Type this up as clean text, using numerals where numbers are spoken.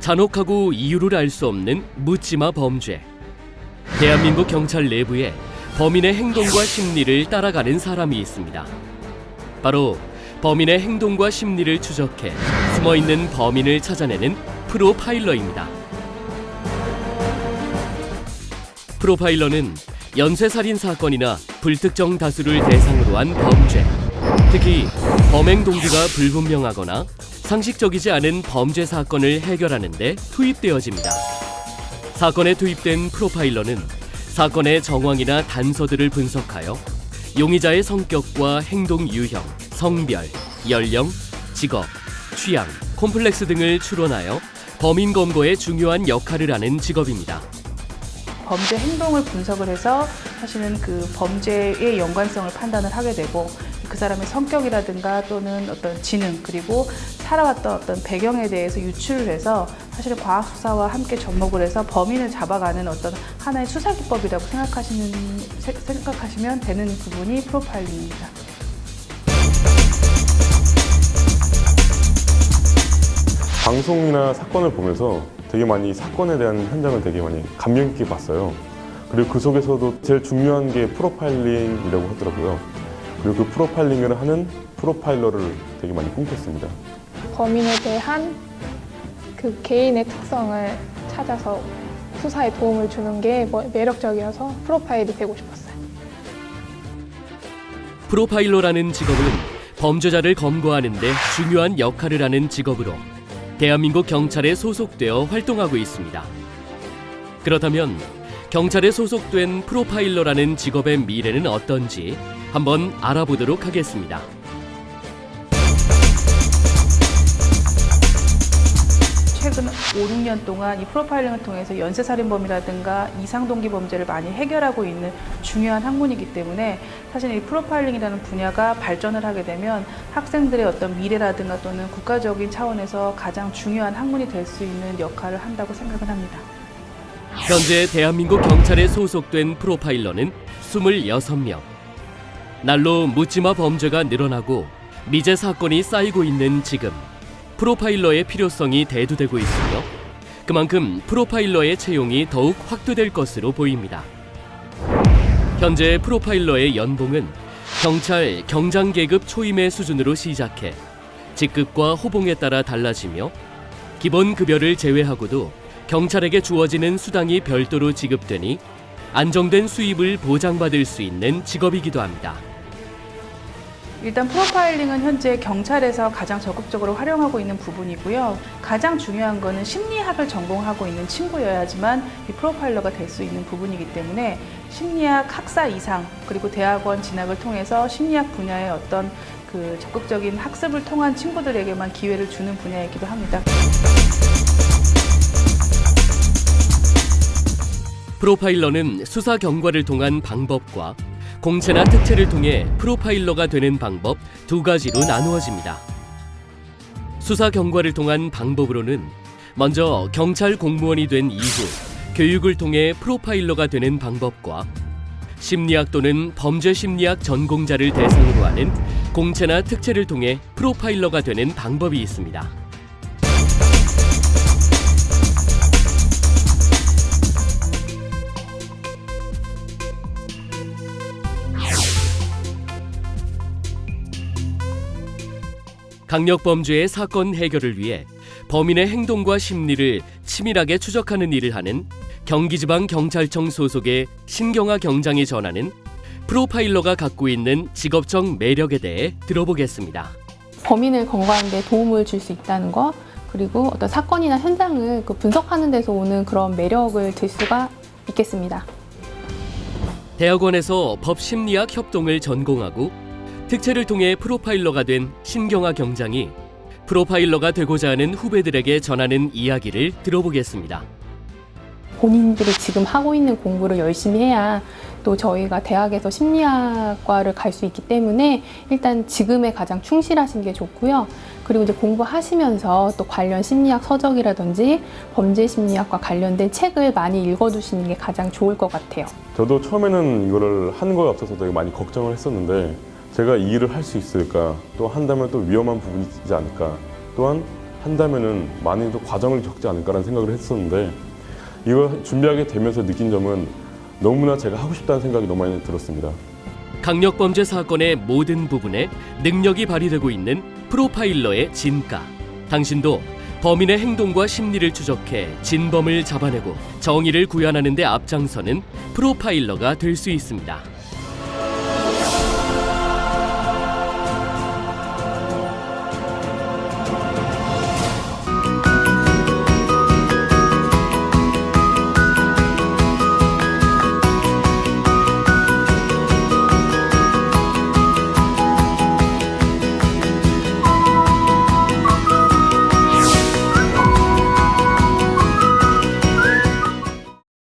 잔혹하고 이유를 알 수 없는 묻지마 범죄. 대한민국 경찰 내부에 범인의 행동과 심리를 따라가는 사람이 있습니다. 바로 범인의 행동과 심리를 추적해 숨어있는 범인을 찾아내는 프로파일러입니다. 프로파일러는 연쇄살인 사건이나 불특정 다수를 대상으로 한 범죄, 특히 범행 동기가 불분명하거나 상식적이지 않은 범죄 사건을 해결하는 데 투입되어집니다. 사건에 투입된 프로파일러는 사건의 정황이나 단서들을 분석하여 용의자의 성격과 행동 유형, 성별, 연령, 직업, 취향, 콤플렉스 등을 추론하여 범인 검거에 중요한 역할을 하는 직업입니다. 범죄 행동을 분석을 해서 사실은 그 범죄의 연관성을 판단을 하게 되고 그 사람의 성격이라든가 또는 어떤 지능 그리고 살아왔던 어떤 배경에 대해서 유추를 해서 사실은 과학 수사와 함께 접목을 해서 범인을 잡아가는 어떤 하나의 수사 기법이라고 생각하시면 되는 부분이 프로파일링입니다. 방송이나 사건을 보면서 되게 많이 사건에 대한 현장을 되게 많이 감명 깊게 봤어요. 그리고 그 속에서도 제일 중요한 게 프로파일링이라고 하더라고요. 그리고 그 프로파일링을 하는 프로파일러를 되게 많이 꿈꿨습니다. 범인에 대한 그 개인의 특성을 찾아서 수사에 도움을 주는 게 매력적이어서 프로파일이 되고 싶었어요. 프로파일러라는 직업은 범죄자를 검거하는 데 중요한 역할을 하는 직업으로 대한민국 경찰에 소속되어 활동하고 있습니다. 그렇다면 경찰에 소속된 프로파일러라는 직업의 미래는 어떤지 한번 알아보도록 하겠습니다. 최근 5, 6년 동안 이 프로파일링을 통해서 연쇄살인범이라든가 이상동기 범죄를 많이 해결하고 있는 중요한 학문이기 때문에 사실 이 프로파일링이라는 분야가 발전을 하게 되면 학생들의 어떤 미래라든가 또는 국가적인 차원에서 가장 중요한 학문이 될 수 있는 역할을 한다고 생각을 합니다. 현재 대한민국 경찰에 소속된 프로파일러는 26명. 날로 묻지마 범죄가 늘어나고 미제 사건이 쌓이고 있는 지금 프로파일러의 필요성이 대두되고 있으며 그만큼 프로파일러의 채용이 더욱 확대될 것으로 보입니다. 현재 프로파일러의 연봉은 경찰 경장 계급 초임의 수준으로 시작해 직급과 호봉에 따라 달라지며 기본 급여를 제외하고도 경찰에게 주어지는 수당이 별도로 지급되니 안정된 수입을 보장받을 수 있는 직업이기도 합니다. 일단 프로파일링은 현재 경찰에서 가장 적극적으로 활용하고 있는 부분이고요. 가장 중요한 거는 심리학을 전공하고 있는 친구여야지만 이 프로파일러가 될 수 있는 부분이기 때문에 심리학 학사 이상 그리고 대학원 진학을 통해서 심리학 분야의 어떤 그 적극적인 학습을 통한 친구들에게만 기회를 주는 분야이기도 합니다. 프로파일러는 수사 경과를 통한 방법과 공채나 특채를 통해 프로파일러가 되는 방법 두 가지로 나누어집니다. 수사 경과를 통한 방법으로는 먼저 경찰 공무원이 된 이후 교육을 통해 프로파일러가 되는 방법과 심리학 또는 범죄 심리학 전공자를 대상으로 하는 공채나 특채를 통해 프로파일러가 되는 방법이 있습니다. 강력범죄의 사건 해결을 위해 범인의 행동과 심리를 치밀하게 추적하는 일을 하는 경기지방경찰청 소속의 신경화 경장이 전하는 프로파일러가 갖고 있는 직업적 매력에 대해 들어보겠습니다. 범인을 검거하는 데 도움을 줄 수 있다는 거, 그리고 어떤 사건이나 현장을 분석하는 데서 오는 그런 매력을 들 수가 있겠습니다. 대학원에서 법심리학 협동을 전공하고 특채를 통해 프로파일러가 된 신경화 경장이 프로파일러가 되고자 하는 후배들에게 전하는 이야기를 들어보겠습니다. 본인들이 지금 하고 있는 공부를 열심히 해야 또 저희가 대학에서 심리학과를 갈 수 있기 때문에 일단 지금에 가장 충실하신 게 좋고요. 그리고 이제 공부하시면서 또 관련 심리학 서적이라든지 범죄 심리학과 관련된 책을 많이 읽어두시는 게 가장 좋을 것 같아요. 저도 처음에는 이거를 하는 거에 앞서서 되게 많이 걱정을 했었는데 제가 이 일을 할 수 있을까, 또 한다면 또 위험한 부분이 있지 않을까, 또한 한다면은 많이 더 과정을 겪지 않을까라는 생각을 했었는데 이걸 준비하게 되면서 느낀 점은 너무나 제가 하고 싶다는 생각이 너무 많이 들었습니다. 강력범죄 사건의 모든 부분에 능력이 발휘되고 있는 프로파일러의 진가. 당신도 범인의 행동과 심리를 추적해 진범을 잡아내고 정의를 구현하는 데 앞장서는 프로파일러가 될 수 있습니다.